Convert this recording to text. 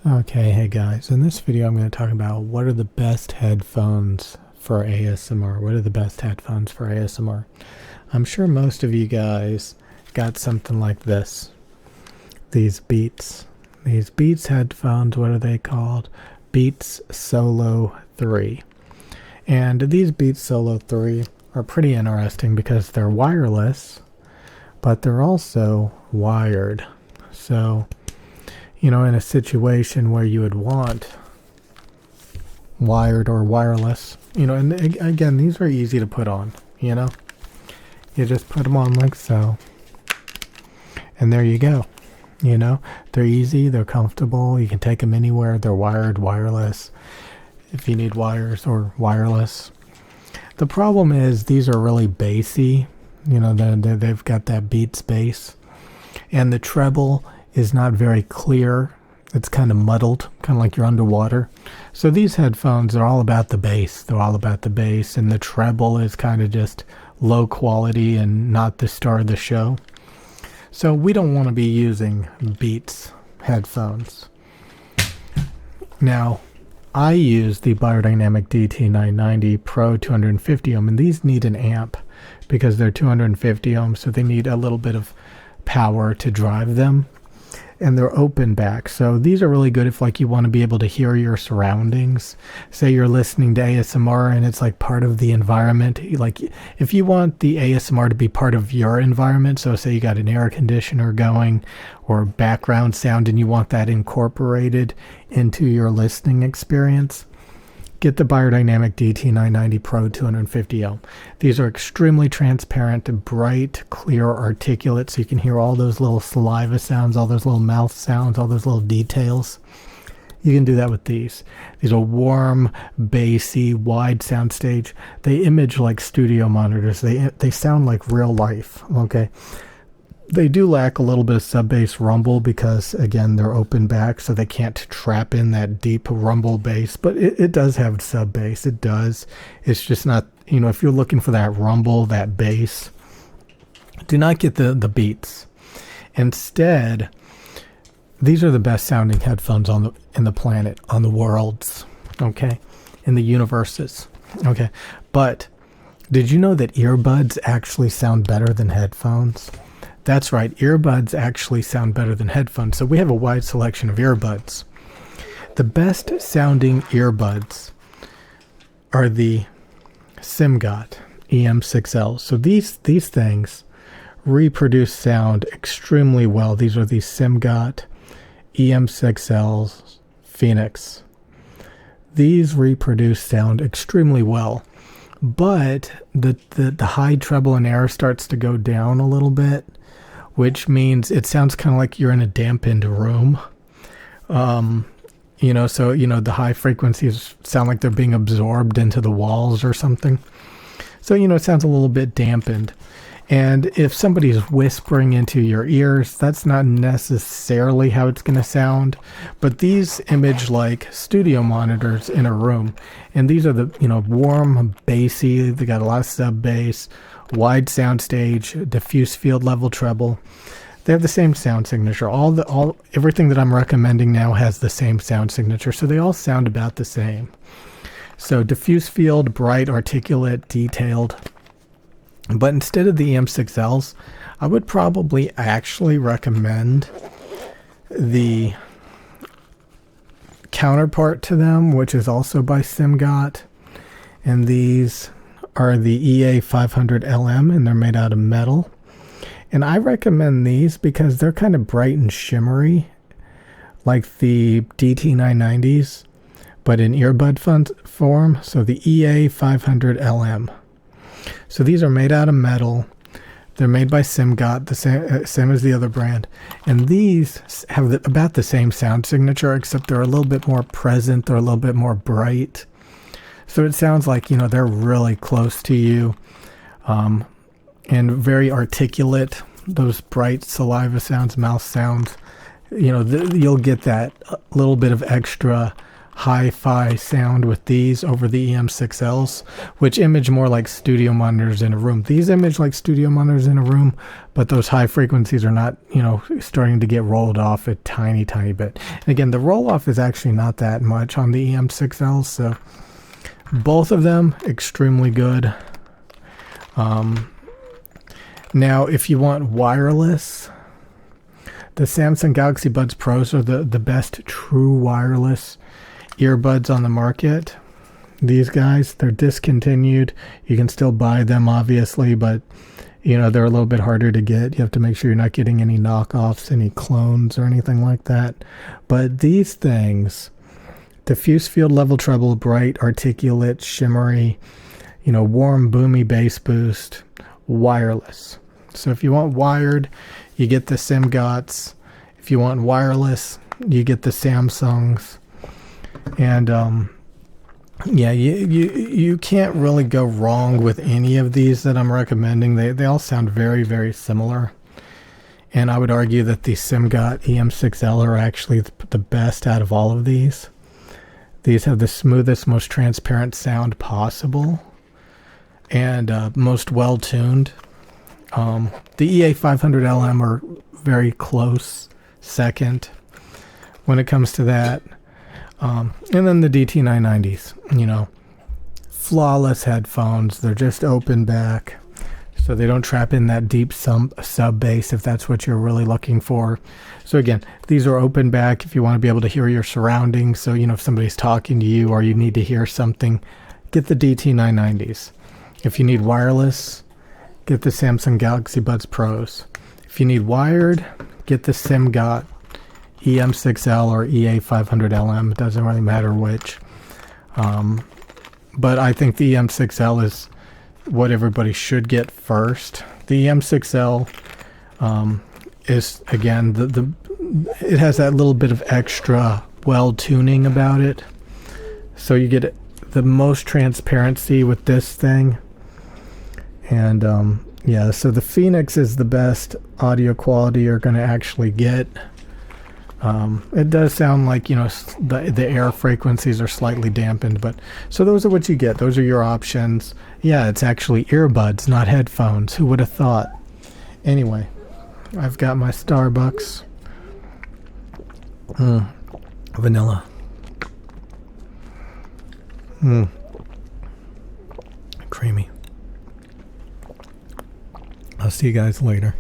Okay, hey guys, in this video I'm going to talk about what are the best headphones for ASMR. What are the best headphones for ASMR? I'm sure most of you guys got something like this. These Beats. These Beats headphones, what are they called? Beats Solo 3. And these Beats Solo 3 are pretty interesting because they're wireless, but they're also wired. So in a situation where you would want wired or wireless, and again, these are easy to put on, you just put them on like so, and there you go. They're easy, they're comfortable, you can take them anywhere, they're wired, wireless, if you need wires or wireless. The problem is these are really bassy, they've got that Beats bass, and the treble is not very clear. It's kind of muddled, kind of like you're underwater. So these headphones are all about the bass. They're all about the bass, and the treble is kind of just low quality and not the star of the show. So we don't want to be using Beats headphones. Now, I use the Beyerdynamic DT990 Pro 250 ohm, and these need an amp because they're 250 ohms, so they need a little bit of power to drive them. And they're open back, so these are really good if you want to be able to hear your surroundings. Say you're listening to ASMR and it's like part of the environment, like if you want the ASMR to be part of your environment, so say you got an air conditioner going or background sound and you want that incorporated into your listening experience, get the Beyerdynamic DT990 Pro 250 ohm. These are extremely transparent, bright, clear, articulate, so you can hear all those little saliva sounds, all those little mouth sounds, all those little details. You can do that with these. These are warm, bassy, wide soundstage. They image like studio monitors. They sound like real life, okay? They do lack a little bit of sub-bass rumble because, again, they're open back, so they can't trap in that deep rumble bass. But it does have sub-bass. It does. It's just not, if you're looking for that rumble, that bass, do not get the Beats. Instead, these are the best sounding headphones in the planet, on the worlds, okay, in the universes, okay. But did you know that earbuds actually sound better than headphones? That's right, earbuds actually sound better than headphones. So we have a wide selection of earbuds. The best sounding earbuds are the SIMGOT EM6Ls. So these things reproduce sound extremely well. These are the SIMGOT EM6Ls Phoenix. These reproduce sound extremely well, but the high treble and air starts to go down a little bit, which means it sounds kind of like you're in a dampened room. So the high frequencies sound like they're being absorbed into the walls or something. So, it sounds a little bit dampened. And if somebody's whispering into your ears, that's not necessarily how it's going to sound. But these image like studio monitors in a room. And these are the, warm, bassy, they got a lot of sub bass, wide sound stage, diffuse field level treble. They have the same sound signature. Everything that I'm recommending now has the same sound signature, so they all sound about the same. So diffuse field, bright, articulate, detailed. But instead of the EM6Ls, I would probably actually recommend the counterpart to them, which is also by SIMGOT. And these are the EA500LM, and they're made out of metal. And I recommend these because they're kind of bright and shimmery, like the DT990s, but in earbud form. So the EA500LM. So these are made out of metal. They're made by SIMGOT, the same as the other brand. And these have about the same sound signature, except they're a little bit more present. They're a little bit more bright. So it sounds like, they're really close to you, and very articulate, those bright saliva sounds, mouth sounds. You'll get that little bit of extra hi-fi sound with these over the EM6Ls, which image more like studio monitors in a room. These image like studio monitors in a room, but those high frequencies are not, starting to get rolled off a tiny, tiny bit. And again, the roll-off is actually not that much on the EM6Ls, so both of them extremely good. Now, if you want wireless, the Samsung Galaxy Buds Pros are the best true wireless earbuds on the market. These guys, they're discontinued. You can still buy them, obviously, but they're a little bit harder to get. You have to make sure you're not getting any knockoffs, any clones, or anything like that. But these things, diffuse field level treble, bright, articulate, shimmery, warm, boomy bass boost, wireless. So if you want wired, you get the SimGots. If you want wireless, you get the Samsungs. And you can't really go wrong with any of these that I'm recommending. They all sound very, very similar. And I would argue that the SimGot EM6L are actually the best out of all of these. These have the smoothest, most transparent sound possible, and most well-tuned. The EA500LM are very close second when it comes to that. And then the DT990s, flawless headphones. They're just open back, so they don't trap in that deep sub bass if that's what you're really looking for. So again, these are open back if you want to be able to hear your surroundings. So, if somebody's talking to you or you need to hear something, get the DT990s. If you need wireless, get the Samsung Galaxy Buds Pros. If you need wired, get the SimGot EM6L or EA500LM. It doesn't really matter which. But I think the EM6L is what everybody should get first. The EM6L is, again, it has that little bit of extra well-tuning about it. So you get the most transparency with this thing. And so the Phoenix is the best audio quality you're going to actually get. It does sound like, the air frequencies are slightly dampened, but so those are what you get. Those are your options. Yeah, it's actually earbuds, not headphones. Who would have thought? Anyway, I've got my Starbucks. Vanilla. Creamy. I'll see you guys later.